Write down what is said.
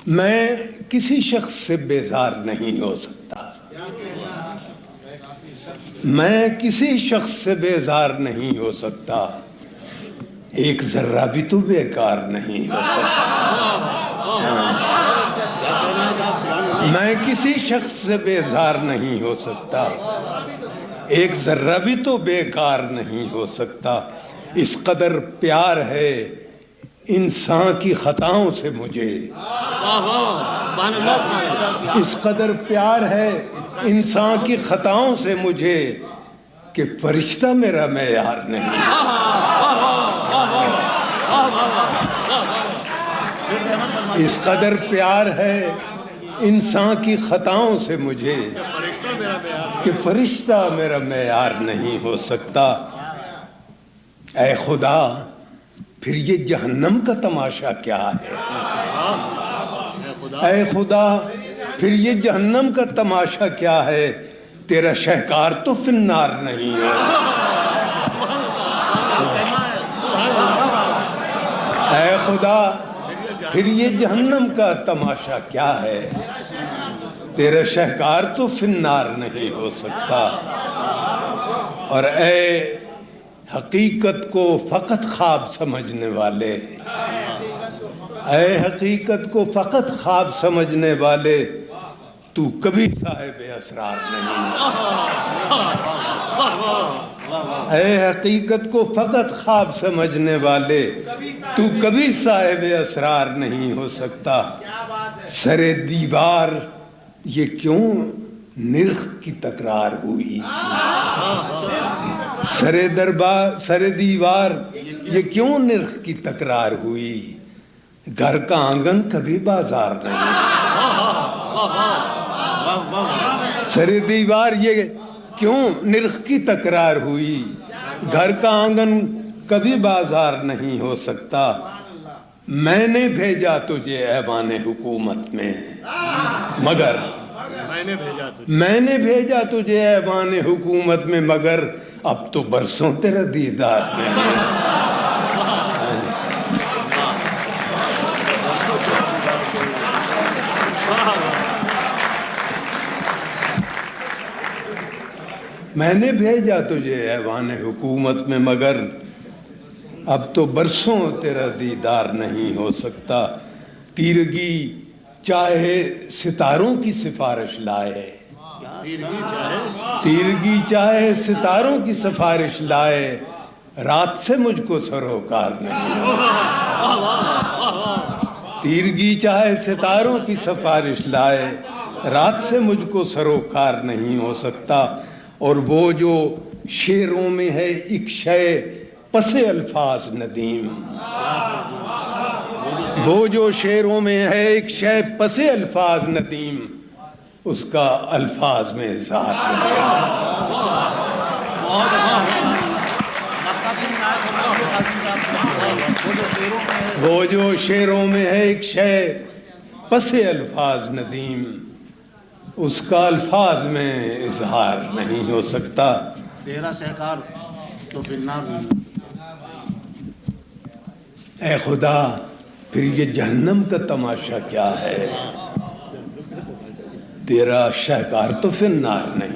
میں کسی شخص سے بیزار نہیں ہو سکتا، میں کسی شخص سے بیزار نہیں ہو سکتا، ایک ذرہ بھی تو بیکار نہیں ہو سکتا۔ میں کسی شخص سے بیزار نہیں ہو سکتا، ایک ذرہ بھی تو بیکار نہیں ہو سکتا۔ اس قدر پیار ہے انسان کی خطاؤں سے مجھے، اس قدر پیار ہے انسان کی خطاؤں سے مجھے کہ فرشتہ میرا معیار نہیں۔ اس قدر پیار ہے انسان کی خطاؤں سے مجھے کہ فرشتہ میرا معیار نہیں ہو سکتا۔ اے خدا، پھر یہ جہنم کا تماشا کیا ہے؟ اے خدا، پھر یہ جہنم کا تماشا کیا ہے؟ تیرا شہکار تو فی النار نہیں ہے۔ اے خدا، پھر یہ جہنم کا تماشا کیا ہے؟ تیرا شہکار تو فی النار نہیں ہو سکتا۔ اور اے حقیقت کو فقط خواب سمجھنے والے، اے حقیقت کو فقط خواب سمجھنے والے، تو کبھی صاحب اسرار نہیں۔ اے حقیقت کو فقط خواب سمجھنے والے، تو کبھی صاحب اسرار نہیں ہو سکتا۔ سر دیوار یہ کیوں نرخ کی تکرار ہوئی؟ سر دیوار یہ کیوں نرخ کی تکرار ہوئی؟ گھر کا آنگن کبھی بازار نہیں۔ سر دیوار یہ کیوں نرخ کی تکرار ہوئی؟ گھر کا آنگن کبھی بازار نہیں ہو سکتا۔ میں نے بھیجا تجھے ایوان حکومت میں مگر، میں نے بھیجا تجھے ایوان حکومت میں مگر اب تو برسوں تیرا دیدار نہیں۔ میں نے بھیجا تجھے ایوان حکومت میں مگر اب تو برسوں تیرا دیدار نہیں ہو سکتا۔ تیرگی چاہے ستاروں کی سفارش لائے، تیرگی چاہے ستاروں کی سفارش لائے، رات سے مجھ کو سروکار نہیں۔ تیرگی چاہے ستاروں کی سفارش لائے، رات سے مجھ کو سروکار نہیں ہو سکتا۔ اور وہ جو شعروں میں ہے ایک شے پس الفاظ ندیم، وہ جو شعروں میں ہے ایک شے پس الفاظ ندیم، اس کا الفاظ میں اظہار نہیں۔ وہ جو شعروں میں ہے ایک شے پس الفاظ ندیم، اس کا الفاظ میں اظہار نہیں ہو سکتا۔ تیرا شہکار تو فی النار نہیں۔ اے خدا، پھر یہ جہنم کا تماشا کیا ہے؟ تیرا شہکار تو فی النار نہیں۔